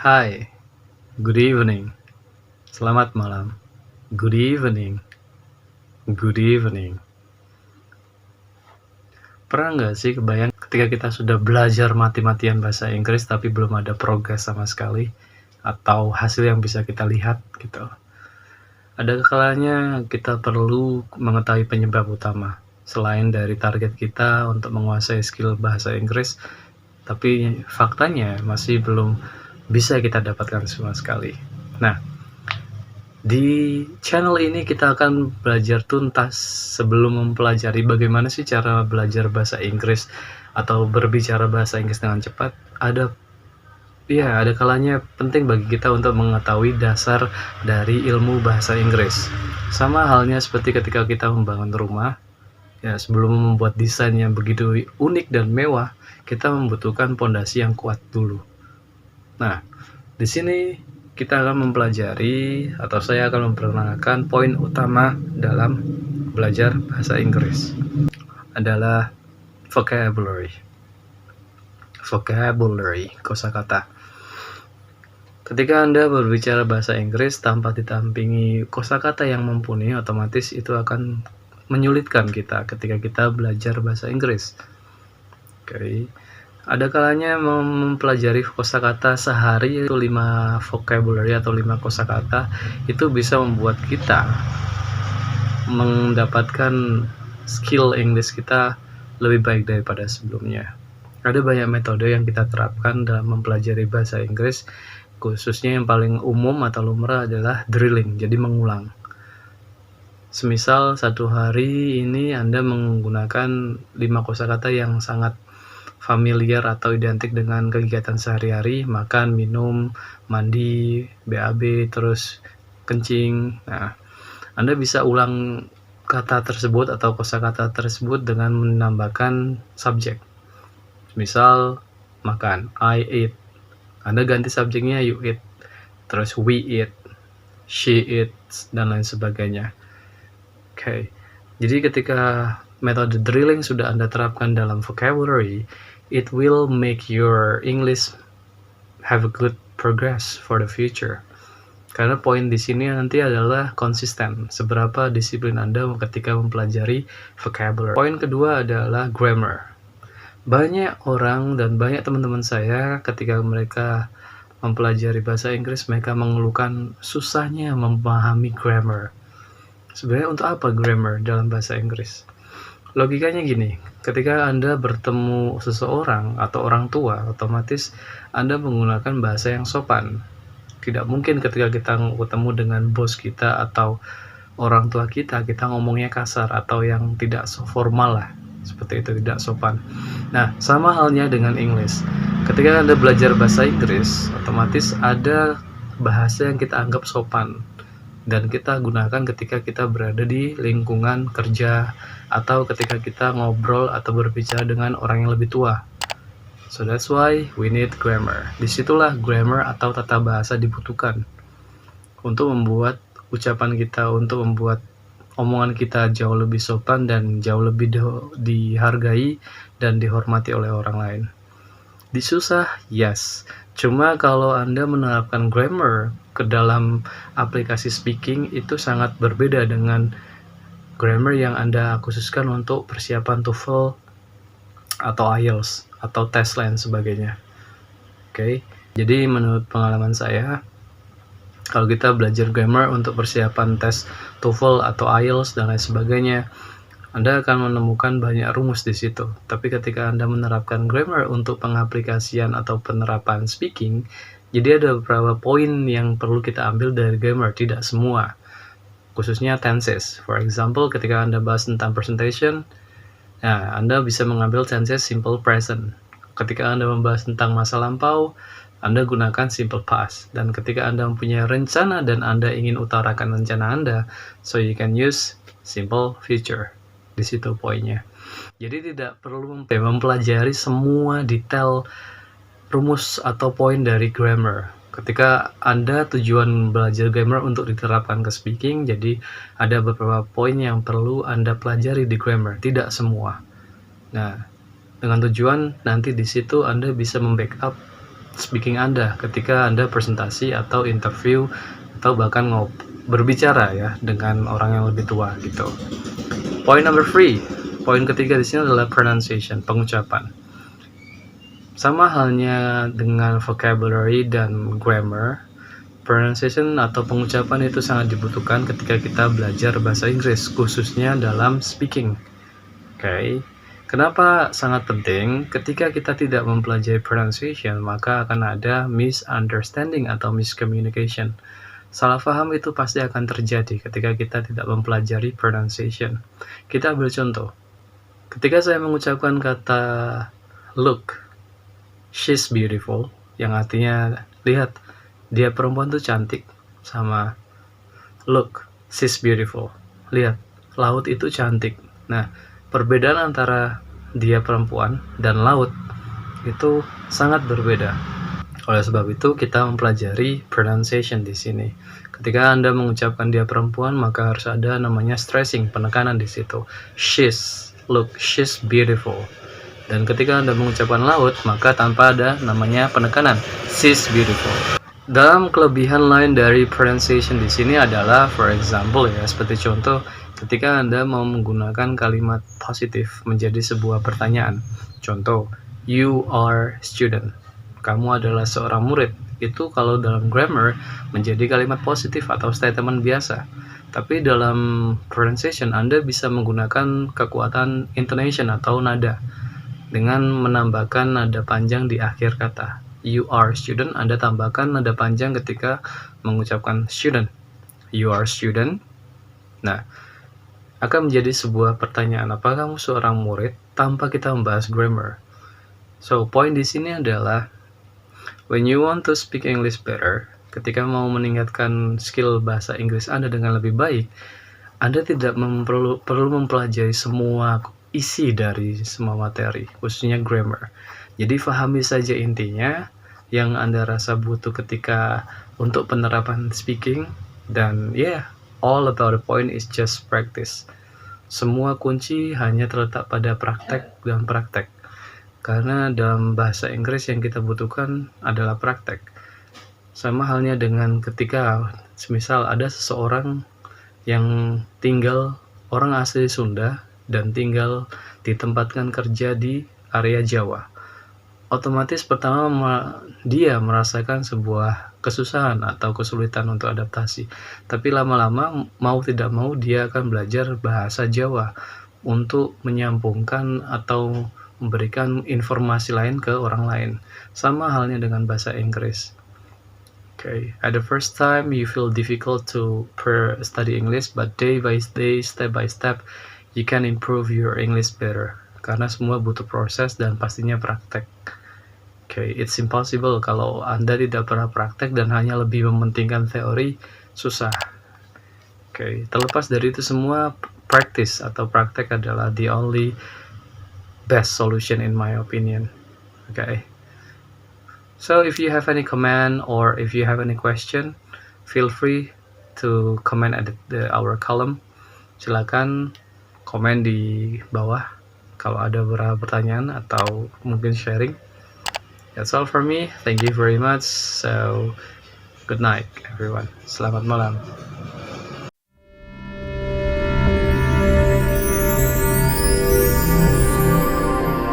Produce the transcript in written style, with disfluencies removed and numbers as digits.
Hi, good evening, selamat malam, good evening, good evening. Pernah nggak sih kebayang ketika kita sudah belajar mati-matian bahasa Inggris tapi belum ada progres sama sekali, atau hasil yang bisa kita lihat gitu. Ada kalanya kita perlu mengetahui penyebab utama, selain dari target kita untuk menguasai skill bahasa Inggris, tapi faktanya masih belum bisa kita dapatkan sama sekali. Nah, di channel ini kita akan belajar tuntas sebelum mempelajari bagaimana sih cara belajar bahasa Inggris atau berbicara bahasa Inggris dengan cepat. Ada kalanya penting bagi kita untuk mengetahui dasar dari ilmu bahasa Inggris. Sama halnya seperti ketika kita membangun rumah, ya sebelum membuat desain yang begitu unik dan mewah, kita membutuhkan pondasi yang kuat dulu. Nah, di sini kita akan mempelajari atau saya akan memperkenalkan poin utama dalam belajar bahasa Inggris adalah vocabulary, kosakata. Ketika Anda berbicara bahasa Inggris tanpa ditampingi kosakata yang mumpuni, otomatis itu akan menyulitkan kita ketika kita belajar bahasa Inggris. Oke. Ada kalanya mempelajari kosakata sehari itu 5 vocabulary atau 5 kosakata itu bisa membuat kita mendapatkan skill English kita lebih baik daripada sebelumnya. Ada banyak metode yang kita terapkan dalam mempelajari bahasa Inggris, khususnya yang paling umum atau lumrah adalah drilling, jadi mengulang. Semisal satu hari ini Anda menggunakan 5 kosakata yang sangat familiar atau identik dengan kegiatan sehari-hari, makan, minum, mandi, BAB, terus kencing. Nah, Anda bisa ulang kata tersebut atau kosakata tersebut dengan menambahkan subjek. Misal, makan, I eat. Anda ganti subjeknya you eat, terus we eat, she eats, dan lain sebagainya. Oke. Jadi ketika metode drilling sudah Anda terapkan dalam vocabulary, it will make your English have a good progress for the future. Karena poin di sini nanti adalah konsisten, seberapa disiplin Anda ketika mempelajari vocabulary. Poin kedua adalah grammar. Banyak orang dan banyak teman-teman saya ketika mereka mempelajari bahasa Inggris, mereka mengeluhkan susahnya memahami grammar. Sebenarnya untuk apa grammar dalam bahasa Inggris? Logikanya gini, ketika Anda bertemu seseorang atau orang tua, otomatis Anda menggunakan bahasa yang sopan. Tidak mungkin ketika kita ketemu dengan bos kita atau orang tua kita ngomongnya kasar atau yang tidak formal lah. Seperti itu, tidak sopan. Nah, sama halnya dengan English. Ketika Anda belajar bahasa Inggris, otomatis ada bahasa yang kita anggap sopan dan kita gunakan ketika kita berada di lingkungan kerja atau ketika kita ngobrol atau berbicara dengan orang yang lebih tua. So that's why we need grammar. Disitulah grammar atau tata bahasa dibutuhkan untuk membuat ucapan kita, untuk membuat omongan kita jauh lebih sopan dan jauh lebih dihargai dan dihormati oleh orang lain. Disusah? Yes. Cuma kalau Anda menerapkan grammar ke dalam aplikasi speaking itu sangat berbeda dengan grammar yang Anda khususkan untuk persiapan TOEFL atau IELTS atau tes lain sebagainya. Oke. Jadi menurut pengalaman saya, kalau kita belajar grammar untuk persiapan tes TOEFL atau IELTS dan lain sebagainya, Anda akan menemukan banyak rumus di situ. Tapi ketika Anda menerapkan grammar untuk pengaplikasian atau penerapan speaking, jadi ada beberapa poin yang perlu kita ambil dari grammar, tidak semua. Khususnya tenses. For example, ketika Anda bahas tentang presentation, nah, Anda bisa mengambil tenses simple present. Ketika Anda membahas tentang masa lampau, Anda gunakan simple past. Dan ketika Anda mempunyai rencana dan Anda ingin utarakan rencana Anda, so you can use simple future. Di situ poinnya. Jadi tidak perlu mempelajari semua detail rumus atau poin dari grammar. Ketika Anda tujuan belajar grammar untuk diterapkan ke speaking, jadi ada beberapa poin yang perlu Anda pelajari di grammar, tidak semua. Nah, dengan tujuan nanti di situ Anda bisa membackup speaking Anda ketika Anda presentasi atau interview atau bahkan berbicara ya dengan orang yang lebih tua gitu. Point number 3, poin ketiga di sini adalah pronunciation, pengucapan. Sama halnya dengan vocabulary dan grammar, pronunciation atau pengucapan itu sangat dibutuhkan ketika kita belajar bahasa Inggris, khususnya dalam speaking. Oke. Kenapa sangat penting? Ketika kita tidak mempelajari pronunciation, maka akan ada misunderstanding atau miscommunication. Salah paham itu pasti akan terjadi ketika kita tidak mempelajari pronunciation. Kita ambil contoh. Ketika saya mengucapkan kata look, she's beautiful, yang artinya lihat, dia perempuan tuh cantik, sama look, she's beautiful, lihat, laut itu cantik. Nah, perbedaan antara dia perempuan dan laut itu sangat berbeda. Oleh sebab itu, kita mempelajari pronunciation di sini. Ketika Anda mengucapkan dia perempuan, maka harus ada namanya stressing, penekanan di situ. She's, look, she's beautiful. Dan ketika Anda mengucapkan laut, maka tanpa ada namanya penekanan, she's beautiful. Dalam kelebihan lain dari pronunciation di sini adalah, for example ya, seperti contoh, ketika Anda mau menggunakan kalimat positif menjadi sebuah pertanyaan. Contoh, you are student. Kamu adalah seorang murid. Itu kalau dalam grammar menjadi kalimat positif atau statement biasa. Tapi dalam pronunciation Anda bisa menggunakan kekuatan intonation atau nada dengan menambahkan nada panjang di akhir kata. You are student, Anda tambahkan nada panjang ketika mengucapkan student. You are student. Nah, akan menjadi sebuah pertanyaan, apakah kamu seorang murid, tanpa kita membahas grammar. So, poin di sini adalah when you want to speak English better, ketika mau meningkatkan skill bahasa Inggris Anda dengan lebih baik, Anda tidak perlu mempelajari semua isi dari semua materi, khususnya grammar. Jadi pahami saja intinya yang Anda rasa butuh ketika untuk penerapan speaking, dan all about the point is just practice. Semua kunci hanya terletak pada praktek dan praktek. Karena dalam bahasa Inggris yang kita butuhkan adalah praktek. Sama halnya dengan ketika semisal ada seseorang yang tinggal, orang asli Sunda dan tinggal ditempatkan kerja di area Jawa. Otomatis pertama dia merasakan sebuah kesusahan atau kesulitan untuk adaptasi. Tapi lama-lama mau tidak mau dia akan belajar bahasa Jawa untuk menyambungkan atau memberikan informasi lain ke orang lain. Sama halnya dengan bahasa Inggris. Okay, at the first time you feel difficult to study English, but day by day, step by step, you can improve your English better. Karena semua butuh proses dan pastinya praktek. Okay, it's impossible kalau Anda tidak pernah praktek dan hanya lebih mementingkan teori, susah. Okay, terlepas dari itu semua, practice atau praktek adalah the only best solution in my opinion. Okay. So if you have any comment or if you have any question, feel free to comment at our column. Silakan komen di bawah kalau ada beberapa pertanyaan atau mungkin sharing. That's all for me. Thank you very much. So good night everyone. Selamat malam.